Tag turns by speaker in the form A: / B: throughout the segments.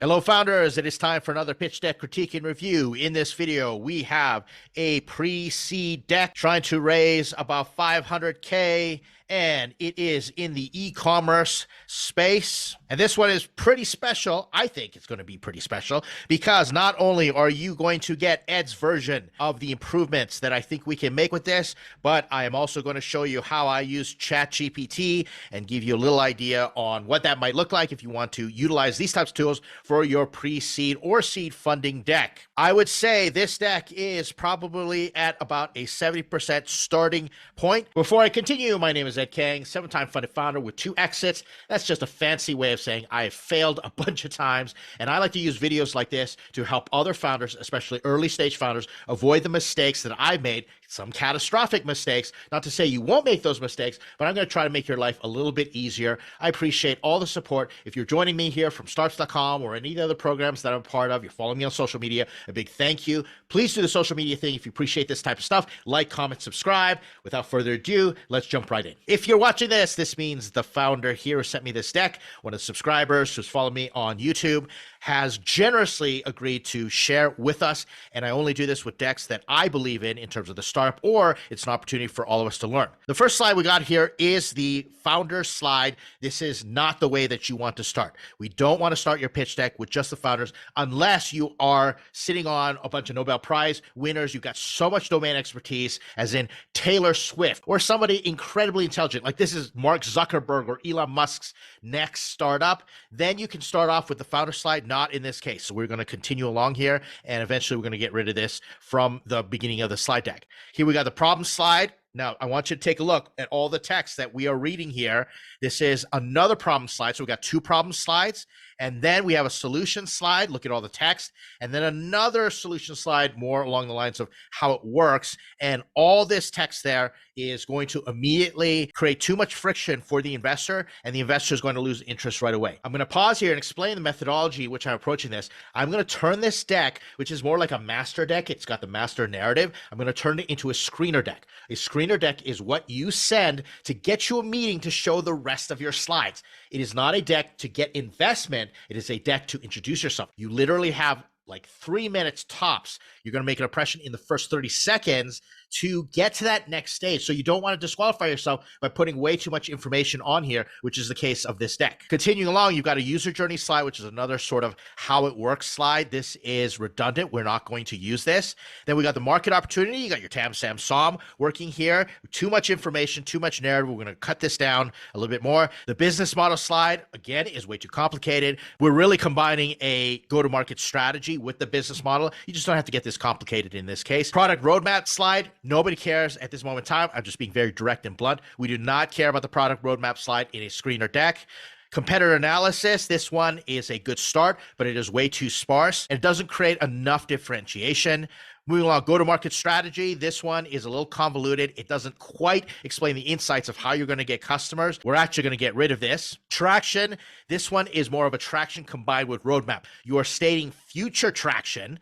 A: Hello, founders. It is time for another pitch deck critique and review. In this video, we have a pre-seed deck trying to raise about 500K, and it is in the e-commerce space. And this one is pretty special. I think it's going to be pretty special because not only are you going to get Ed's version of the improvements that I think we can make with this, but I am also going to show you how I use ChatGPT and give you a little idea on what that might look like if you want to utilize these types of tools for your pre-seed or seed funding deck. I would say this deck is probably at about a 70% starting point. Before I continue, my name is Ed Kang, 7-time funded founder with 2 exits. That's just a fancy way of saying I have failed a bunch of times, and I like to use videos like this to help other founders, especially early stage founders, avoid the mistakes that I've made, some catastrophic mistakes. Not to say you won't make those mistakes, but I'm going to try to make your life a little bit easier. I appreciate all the support. If you're joining me here from starts.com or any of the other programs that I'm a part of, you're following me on social media, a big thank you. Please do the social media thing if you appreciate this type of stuff. Like, comment, subscribe. Without further ado, let's jump right in. If you're watching this means the founder here who sent me this deck, one of the subscribers who's followed me on YouTube, has generously agreed to share with us. And I only do this with decks that I believe in terms of the startup, or it's an opportunity for all of us to learn. The first slide we got here is the founder slide. This is not the way that you want to start. We don't want to start your pitch deck with just the founders unless you are sitting on a bunch of Nobel Prize winners. You've got so much domain expertise, as in Taylor Swift, or somebody incredibly intelligent, like this is Mark Zuckerberg or Elon Musk's next startup. Then you can start off with the founder slide. Not in this case. So we're going to continue along here, and eventually we're going to get rid of this from the beginning of the slide deck. Here we got the problem slide. Now, I want you to take a look at all the text that we are reading here. This is another problem slide. So we got 2 problem slides, and then we have a solution slide. Look at all the text, and then another solution slide more along the lines of how it works. And all this text there is going to immediately create too much friction for the investor, and the investor is going to lose interest right away. I'm going to pause here and explain the methodology which I'm approaching this. I'm going to turn this deck, which is more like a master deck. It's got the master narrative. I'm going to turn it into a screener deck. A screener deck is what you send to get you a meeting to show the rest of your slides. It is not a deck to get investment. It is a deck to introduce yourself. You literally have like 3 minutes tops. You're going to make an impression in the first 30 seconds to get to that next stage. So you don't want to disqualify yourself by putting way too much information on here, which is the case of this deck. Continuing along, you've got a user journey slide, which is another sort of how it works slide. This is redundant. We're not going to use this. Then we got the market opportunity. You got your TAM, SAM, SOM working here. Too much information, too much narrative. We're going to cut this down a little bit more. The business model slide, again, is way too complicated. We're really combining a go-to-market strategy with the business model. You just don't have to get this complicated in this case. Product roadmap slide. Nobody cares at this moment in time. I'm just being very direct and blunt. We do not care about the product roadmap slide in a screener deck. Competitor analysis, this one is a good start, but it is way too sparse and it doesn't create enough differentiation. Moving along, go-to-market strategy. This one is a little convoluted. It doesn't quite explain the insights of how you're going to get customers. We're actually going to get rid of this. Traction. This one is more of a traction combined with roadmap. You are stating future traction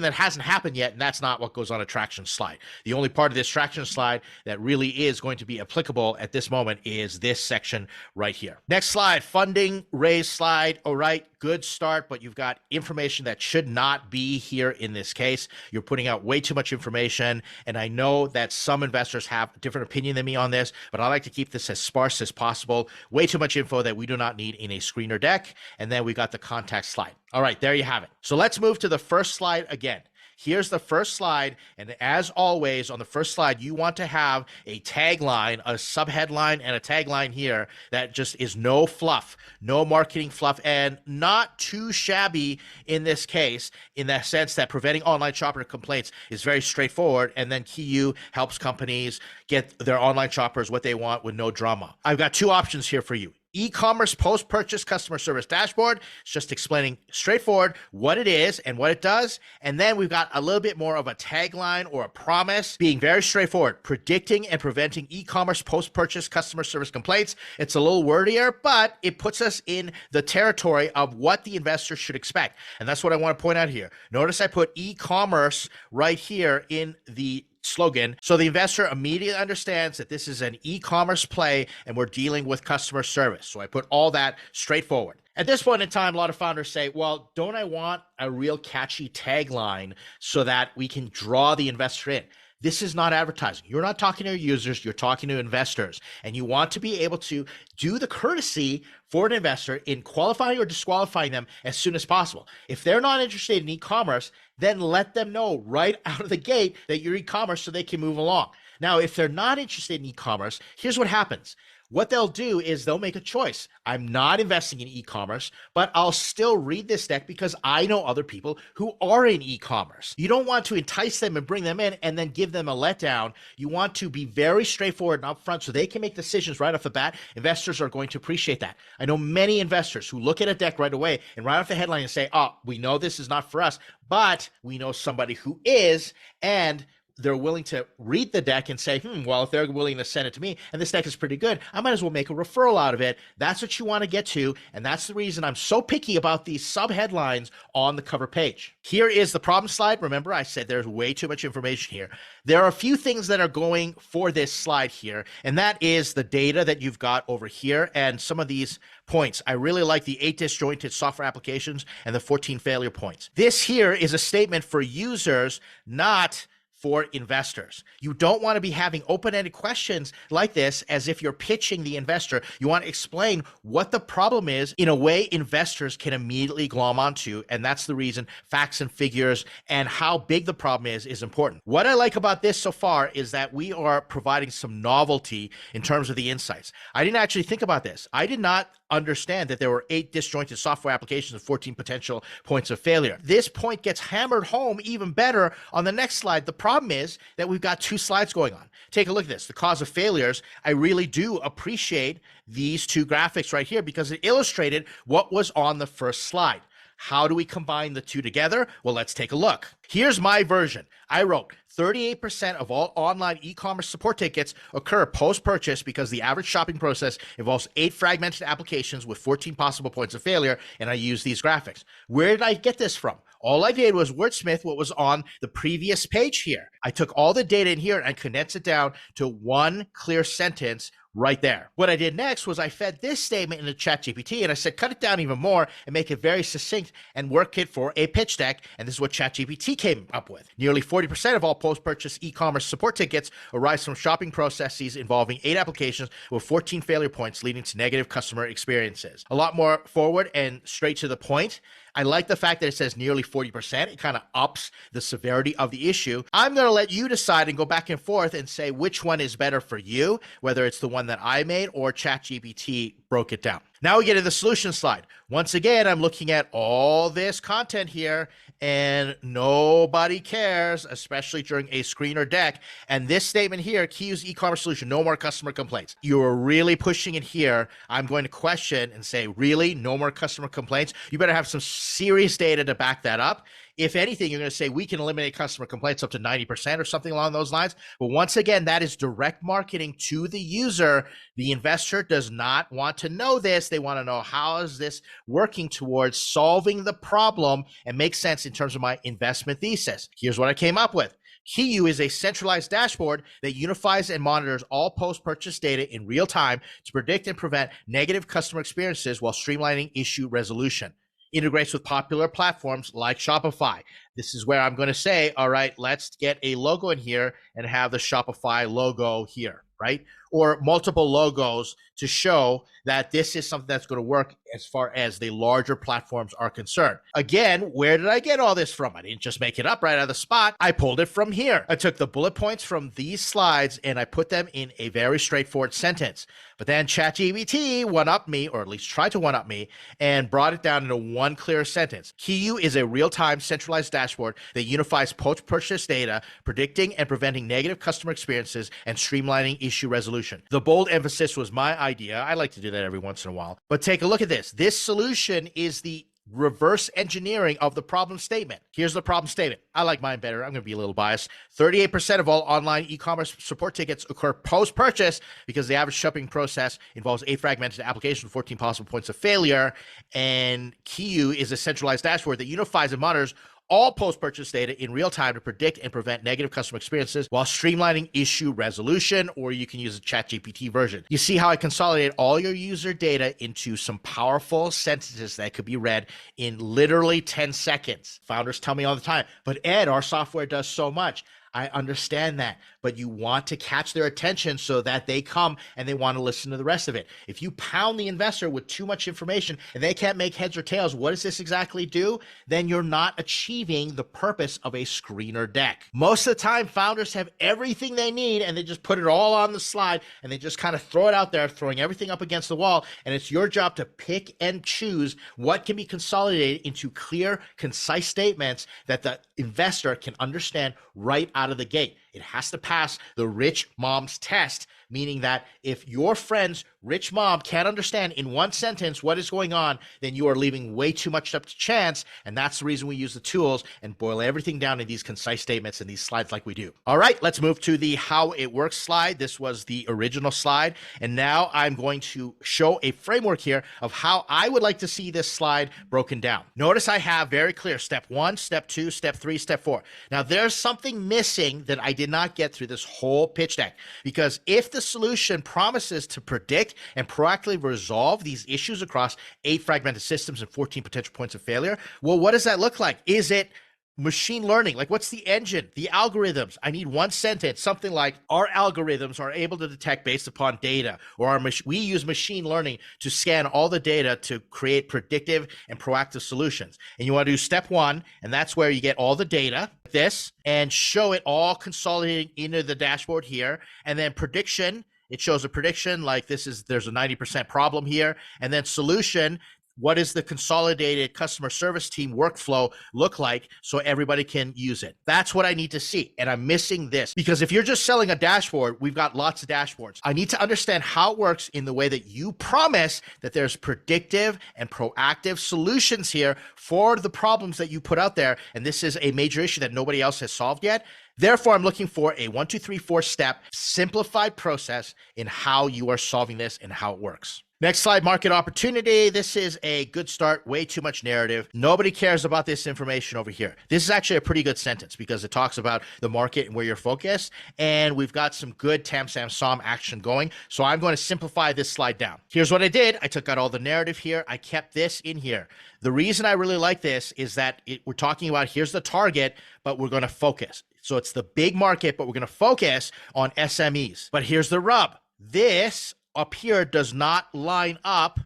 A: that hasn't happened yet, and that's not what goes on a traction slide. The only part of this traction slide that really is going to be applicable at this moment is this section right here. Next slide, funding raise slide. All right, good start, but you've got information that should not be here in this case. You're putting out way too much information, and I know that some investors have a different opinion than me on this, but I like to keep this as sparse as possible. Way too much info that we do not need in a screener deck. And then we got the contact slide. All right, there you have it. So let's move to the first slide again. Here's the first slide, and as always, on the first slide, you want to have a tagline, a subheadline, and a tagline here that just is no fluff, no marketing fluff, and not too shabby in this case, in the sense that preventing online shopper complaints is very straightforward, and then KeyU helps companies get their online shoppers what they want with no drama. I've got 2 options here for you. E-commerce post-purchase customer service dashboard. It's just explaining straightforward what it is and what it does. And then we've got a little bit more of a tagline or a promise, being very straightforward, predicting and preventing e-commerce post-purchase customer service complaints. It's a little wordier, but it puts us in the territory of what the investor should expect. And that's what I want to point out here. Notice I put e-commerce right here in the slogan. So the investor immediately understands that this is an e-commerce play and we're dealing with customer service. So I put all that straightforward. At this point in time, a lot of founders say, well, don't I want a real catchy tagline so that we can draw the investor in? This is not advertising. You're not talking to your users, you're talking to investors. And you want to be able to do the courtesy for an investor in qualifying or disqualifying them as soon as possible. If they're not interested in e-commerce, then let them know right out of the gate that you're e-commerce so they can move along. Now, if they're not interested in e-commerce, here's what happens. What they'll do is they'll make a choice. I'm not investing in e-commerce, but I'll still read this deck because I know other people who are in e-commerce. You don't want to entice them and bring them in and then give them a letdown. You want to be very straightforward and upfront so they can make decisions right off the bat. Investors are going to appreciate that. I know many investors who look at a deck right away and right off the headline and say, oh, we know this is not for us, but we know somebody who is, and they're willing to read the deck and say, well, if they're willing to send it to me and this deck is pretty good, I might as well make a referral out of it. That's what you want to get to. And that's the reason I'm so picky about these sub-headlines on the cover page. Here is the problem slide. Remember, I said there's way too much information here. There are a few things that are going for this slide here, and that is the data that you've got over here and some of these points. I really like the 8 disjointed software applications and the 14 failure points. This here is a statement for users, not for investors. You don't want to be having open-ended questions like this as if you're pitching the investor. You want to explain what the problem is in a way investors can immediately glom onto, and that's the reason facts and figures and how big the problem is important. What I like about this so far is that we are providing some novelty in terms of the insights. I didn't actually think about this. I did not understand that there were 8 disjointed software applications and 14 potential points of failure. This point gets hammered home even better on the next slide. The problem is that we've got 2 slides going on. Take a look at this. The cause of failures. I really do appreciate these 2 graphics right here because it illustrated what was on the first slide. How do we combine the 2 together? Well, let's take a look. Here's my version. I wrote 38% of all online e-commerce support tickets occur post-purchase because the average shopping process involves 8 fragmented applications with 14 possible points of failure, and I use these graphics. Where did I get this from? All I did was wordsmith what was on the previous page here. I took all the data in here and condensed it down to one clear sentence right there. What I did next was I fed this statement into ChatGPT and I said, cut it down even more and make it very succinct and work it for a pitch deck. And this is what ChatGPT came up with. Nearly 40% of all post-purchase e-commerce support tickets arise from shopping processes involving 8 applications with 14 failure points leading to negative customer experiences. A lot more forward and straight to the point. I like the fact that it says nearly 40%. It kind of ups the severity of the issue. I'm going to let you decide and go back and forth and say which one is better for you, whether it's the one that I made or ChatGPT broke it down. Now we get to the solution slide. Once again, I'm looking at all this content here and nobody cares, especially during a screen or deck. And this statement here, key use e-commerce solution, no more customer complaints. You are really pushing it here. I'm going to question and say, really? No more customer complaints? You better have some serious data to back that up. If anything, you're going to say we can eliminate customer complaints up to 90% or something along those lines. But once again, that is direct marketing to the user. The investor does not want to know this. They want to know how is this working towards solving the problem and make sense in terms of my investment thesis. Here's what I came up with. KeyU is a centralized dashboard that unifies and monitors all post-purchase data in real time to predict and prevent negative customer experiences while streamlining issue resolution. Integrates with popular platforms like Shopify. This is where I'm going to say, all right, let's get a logo in here and have the Shopify logo here, right? Or multiple logos to show that this is something that's going to work as far as the larger platforms are concerned. Again, where did I get all this from? I didn't just make it up right out of the spot. I pulled it from here. I took the bullet points from these slides and I put them in a very straightforward sentence. But then ChatGPT one-upped me, or at least tried to one-up me, and brought it down into one clear sentence. KeyU is a real-time centralized dashboard that unifies post-purchase data, predicting and preventing negative customer experiences and streamlining issue resolution. The bold emphasis was my idea. I like to do that every once in a while. But take a look at this. This solution is the reverse engineering of the problem statement. Here's the problem statement. I like mine better. I'm going to be a little biased. 38% of all online e-commerce support tickets occur post-purchase because the average shopping process involves 8 fragmented applications, 14 possible points of failure. And KeyU is a centralized dashboard that unifies and monitors all post-purchase data in real time to predict and prevent negative customer experiences while streamlining issue resolution, or you can use a ChatGPT version. You see how I consolidated all your user data into some powerful sentences that could be read in literally 10 seconds. Founders tell me all the time, but Ed, our software does so much. I understand that, but you want to catch their attention so that they come and they want to listen to the rest of it. If you pound the investor with too much information and they can't make heads or tails, what does this exactly do? Then you're not achieving the purpose of a screener deck. Most of the time, founders have everything they need and they just put it all on the slide and they just kind of throw it out there, throwing everything up against the wall. And it's your job to pick and choose what can be consolidated into clear, concise statements that the investor can understand right out of the gate. It has to pass the rich mom's test, meaning that if your friend's rich mom can't understand in one sentence what is going on, then you are leaving way too much up to chance. And that's the reason we use the tools and boil everything down in these concise statements and these slides like we do. All right, let's move to the how it works slide. This was the original slide. And now I'm going to show a framework here of how I would like to see this slide broken down. Notice I have very clear step 1, step 2, step 3, step 4. Now there's something missing that I did not get through this whole pitch deck, because if the solution promises to predict and proactively resolve these issues across 8 fragmented systems and 14 potential points of failure, well, what does that look like? Is it machine learning? Like, what's the engine, the algorithms? I need one sentence, something like, our algorithms are able to detect based upon data, or we use machine learning to scan all the data to create predictive and proactive solutions. And you want to do step 1, and that's where you get all the data, this, and show it all consolidating into the dashboard here. And then prediction, it shows a prediction like there's a 90% problem here. And then solution, what does the consolidated customer service team workflow look like so everybody can use it? That's what I need to see. And I'm missing this, because if you're just selling a dashboard, we've got lots of dashboards. I need to understand how it works in the way that you promise that there's predictive and proactive solutions here for the problems that you put out there. And this is a major issue that nobody else has solved yet. Therefore, I'm looking for a 1, 2, 3, 4 step simplified process in how you are solving this and how it works. Next slide, market opportunity. This is a good start, way too much narrative. Nobody cares about this information over here. This is actually a pretty good sentence because it talks about the market and where you're focused. And we've got some good TAM, SAM, SOM action going. So I'm going to simplify this slide down. Here's what I did. I took out all the narrative here. I kept this in here. The reason I really like this is that we're talking about here's the target, but we're going to focus. So it's the big market, but we're going to focus on SMEs. But here's the rub. This up here does not line up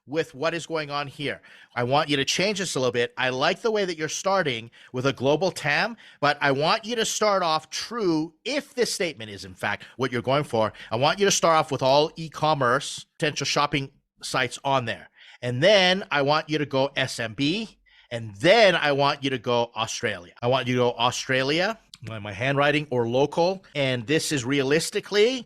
A: with what is going on here. I want you to change this a little bit. I like the way that you're starting with a global TAM, but I want you to start off true if this statement is in fact what you're going for. I want you to start off with all e-commerce potential shopping sites on there. And then I want you to go SMB, and then I want you to go Australia. I want you to go Australia, my handwriting, or local. And this is realistically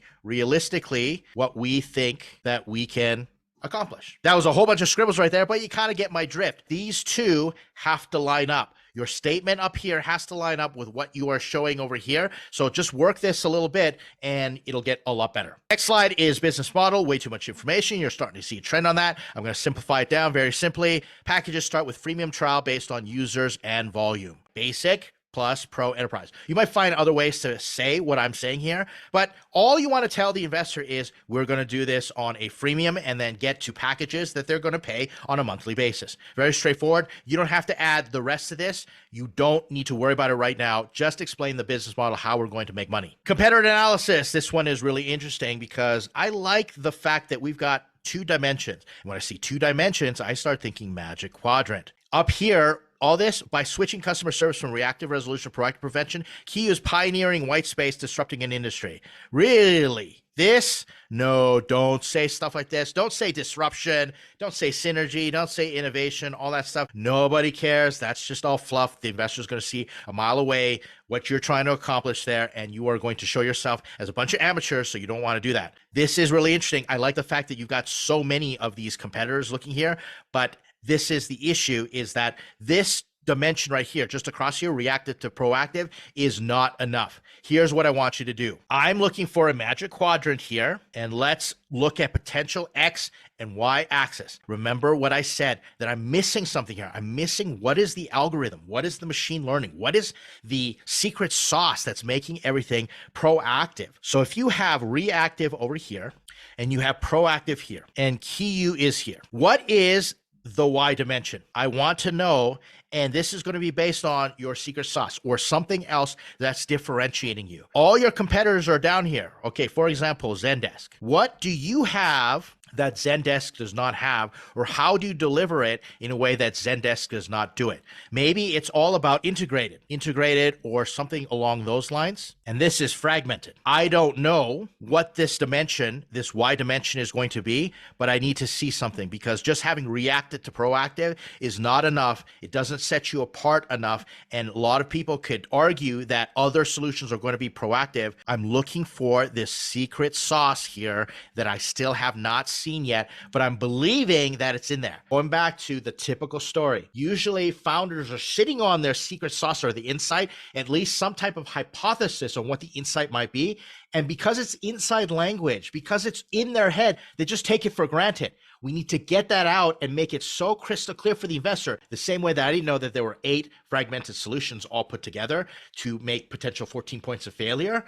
A: what we think that we can accomplish. That was a whole bunch of scribbles right there, but you kind of get my drift. These two have to line up. Your statement up here has to line up with what you are showing over here. So just work this a little bit and it'll get a lot better. Next slide is business model. Way too much information. You're starting to see a trend on that. I'm going to simplify it down very simply. Packages start with freemium trial based on users and volume. Basic plus pro enterprise. You might find other ways to say what I'm saying here, but all you want to tell the investor is we're going to do this on a freemium and then get to packages that they're going to pay on a monthly basis. Very straightforward. You don't have to add the rest of this. You don't need to worry about it right now. Just explain the business model, how we're going to make money. Competitor analysis. This one is really interesting because I like the fact that we've got 2 dimensions. And when I see 2 dimensions, I start thinking magic quadrant. Up here, all this by switching customer service from reactive resolution to proactive prevention. Key is pioneering white space, disrupting an industry. Really? This? No, don't say stuff like this. Don't say disruption. Don't say synergy. Don't say innovation, all that stuff. Nobody cares. That's just all fluff. The investor's going to see a mile away what you're trying to accomplish there, and you are going to show yourself as a bunch of amateurs, so you don't want to do that. This is really interesting. I like the fact that you've got so many of these competitors looking here, but this is the issue, is that this dimension right here, just across here, reactive to proactive, is not enough. Here's what I want you to do. I'm looking for a magic quadrant here, and let's look at potential X and y-axis. Remember what I said, that I'm missing something here. I'm missing what is the algorithm? What is the machine learning? What is the secret sauce that's making everything proactive? So if you have reactive over here and you have proactive here and KU is here, what is the Y dimension? I want to know, and this is going to be based on your secret sauce or something else that's differentiating you. All your competitors are down here. Okay, for example, Zendesk. What do you have that Zendesk does not have, or how do you deliver it in a way that Zendesk does not do it? Maybe it's all about integrated or something along those lines. And this is fragmented. I don't know what this dimension, this Y dimension is going to be, but I need to see something, because just having reacted to proactive is not enough. It doesn't set you apart enough. And a lot of people could argue that other solutions are going to be proactive. I'm looking for this secret sauce here that I still have not seen yet, but I'm believing that it's in there. Going back to the typical story, usually founders are sitting on their secret sauce or the insight, at least some type of hypothesis on what the insight might be. And because it's inside language, because it's in their head, they just take it for granted. We need to get that out and make it so crystal clear for the investor, the same way that I didn't know that there were 8 fragmented solutions all put together to make potential 14 points of failure.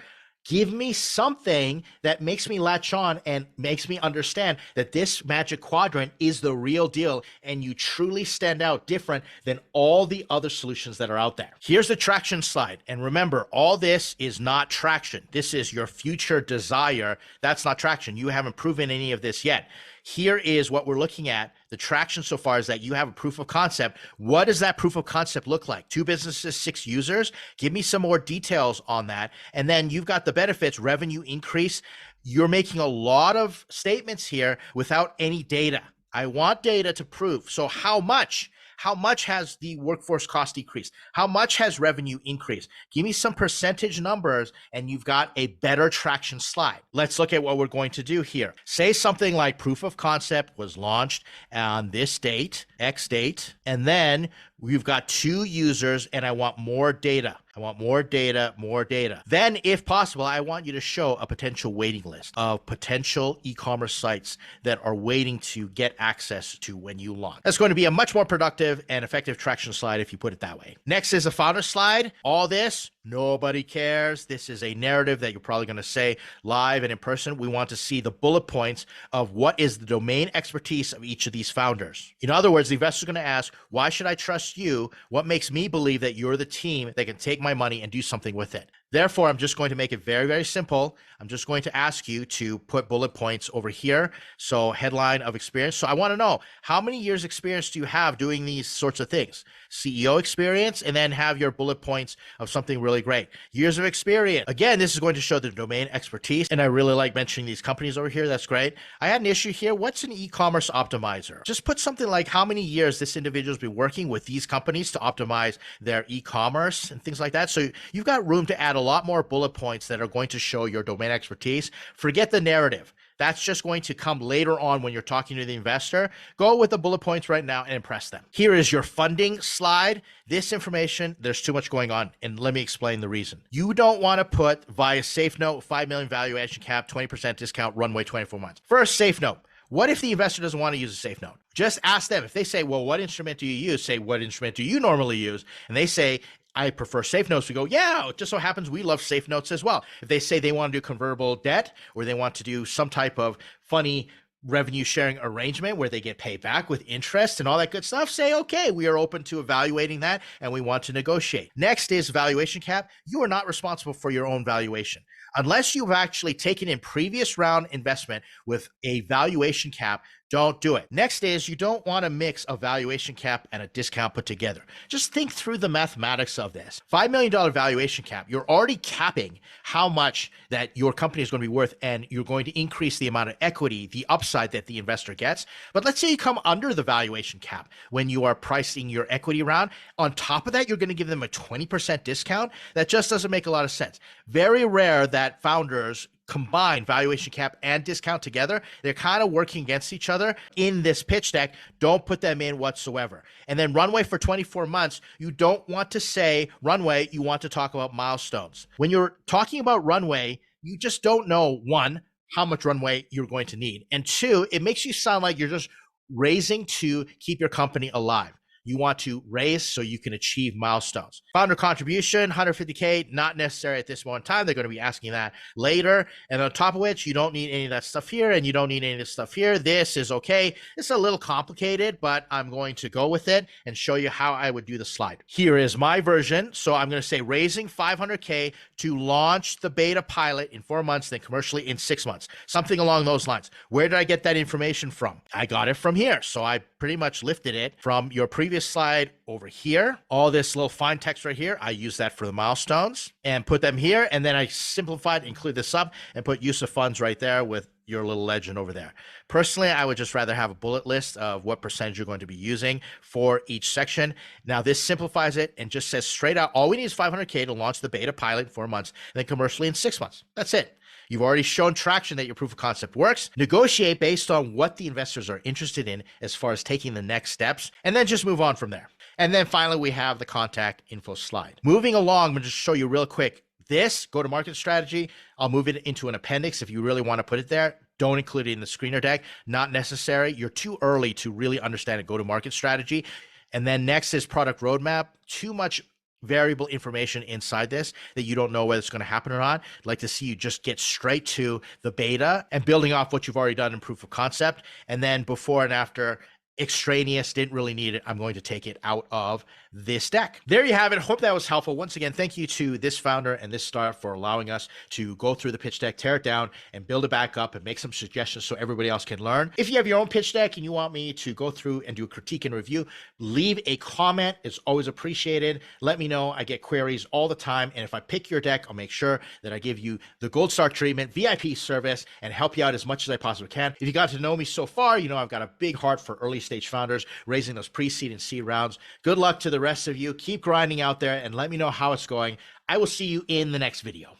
A: Give me something that makes me latch on and makes me understand that this magic quadrant is the real deal and you truly stand out different than all the other solutions that are out there. Here's the traction slide. And remember, all this is not traction. This is your future desire. That's not traction. You haven't proven any of this yet. Here is what we're looking at. The traction so far is that you have a proof of concept. What does that proof of concept look like? 2 businesses, 6 users. Give me some more details on that. And then you've got the benefits, revenue increase. You're making a lot of statements here without any data. I want data to prove. So how much? How much has the workforce cost decreased? How much has revenue increased? Give me some percentage numbers and you've got a better traction slide. Let's look at what we're going to do here. Say something like proof of concept was launched on this date, X date, and then we've got 2 users and I want more data. I want more data, more data. Then, if possible, I want you to show a potential waiting list of potential e-commerce sites that are waiting to get access to when you launch. That's going to be a much more productive and effective traction slide if you put it that way. Next is a founder slide. All this, nobody cares. This is a narrative that you're probably going to say live and in person. We want to see the bullet points of what is the domain expertise of each of these founders. In other words, the investor is going to ask, why should I trust you? What makes me believe that you're the team that can take my money and do something with it? Therefore, I'm just going to make it very, very simple. I'm just going to ask you to put bullet points over here. So headline of experience. So I want to know, how many years experience do you have doing these sorts of things? CEO experience, and then have your bullet points of something really great. Years of experience. Again, this is going to show the domain expertise. And I really like mentioning these companies over here. That's great. I had an issue here. What's an e-commerce optimizer? Just put something like how many years this individual's been working with these companies to optimize their e-commerce and things like that. So you've got room to add a lot more bullet points that are going to show your domain expertise. Forget the narrative. That's just going to come later on when you're talking to the investor. Go with the bullet points right now and impress them. Here is your funding slide. This information, there's too much going on. And let me explain the reason. You don't want to put via safe note, 5 million valuation cap, 20% discount, runway 24 months. First, safe note. What if the investor doesn't want to use a safe note? Just ask them. If they say, well, what instrument do you use? Say, what instrument do you normally use? And they say, I prefer safe notes. We go, yeah, it just so happens we love safe notes as well. If they say they want to do convertible debt or they want to do some type of funny revenue sharing arrangement where they get paid back with interest and all that good stuff, say, okay, we are open to evaluating that and we want to negotiate. Next is valuation cap. You are not responsible for your own valuation. Unless you've actually taken in previous round investment with a valuation cap, don't do it. Next is you don't want to mix a valuation cap and a discount put together. Just think through the mathematics of this. $5 million valuation cap, you're already capping how much that your company is going to be worth, and you're going to increase the amount of equity, the upside that the investor gets. But let's say you come under the valuation cap when you are pricing your equity round. On top of that, you're going to give them a 20% discount. That just doesn't make a lot of sense. Very rare that founders combine valuation cap and discount together. They're kind of working against each other in this pitch deck. Don't put them in whatsoever. And then runway for 24 months, you don't want to say runway, you want to talk about milestones. When you're talking about runway, you just don't know, one, how much runway you're going to need. And two, it makes you sound like you're just raising to keep your company alive. You want to raise so you can achieve milestones. Founder contribution, 150K, not necessary at this moment in time. They're going to be asking that later. And on top of which, you don't need any of that stuff here, and you don't need any of this stuff here. This is okay. It's a little complicated, but I'm going to go with it and show you how I would do the slide. Here is my version. So I'm going to say raising 500K to launch the beta pilot in 4 months, then commercially in 6 months, something along those lines. Where did I get that information from? I got it from here. So I pretty much lifted it from your previous slide over here. All this little fine text right here, I use that for the milestones and put them here. And then I simplified, include this up and put use of funds right there with your little legend over there. Personally, I would just rather have a bullet list of what percentage you're going to be using for each section. Now this simplifies it and just says straight out, all we need is 500K to launch the beta pilot in 4 months, and then commercially in 6 months. That's it. You've already shown traction that your proof of concept works. Negotiate based on what the investors are interested in as far as taking the next steps, and then just move on from there. And then finally, we have the contact info slide. Moving along, I'm going to just show you real quick. This go-to-market strategy, I'll move it into an appendix if you really want to put it there. Don't include it in the screener deck. Not necessary. You're too early to really understand a go-to-market strategy. And then next is product roadmap. Too much variable information inside this that you don't know whether it's going to happen or not. I'd like to see you just get straight to the beta and building off what you've already done in proof of concept. And then before and after, extraneous, didn't really need it. I'm going to take it out of this deck. There you have it. Hope that was helpful. Once again, thank you to this founder and this startup for allowing us to go through the pitch deck, tear it down, and build it back up and make some suggestions so everybody else can learn. If you have your own pitch deck and you want me to go through and do a critique and review, leave a comment. It's always appreciated. Let me know. I get queries all the time. And if I pick your deck, I'll make sure that I give you the gold star treatment, VIP service, and help you out as much as I possibly can. If you got to know me so far, you know I've got a big heart for early stage founders, raising those pre-seed and seed rounds. Good luck to the rest of you. Keep grinding out there and let me know how it's going. I will see you in the next video.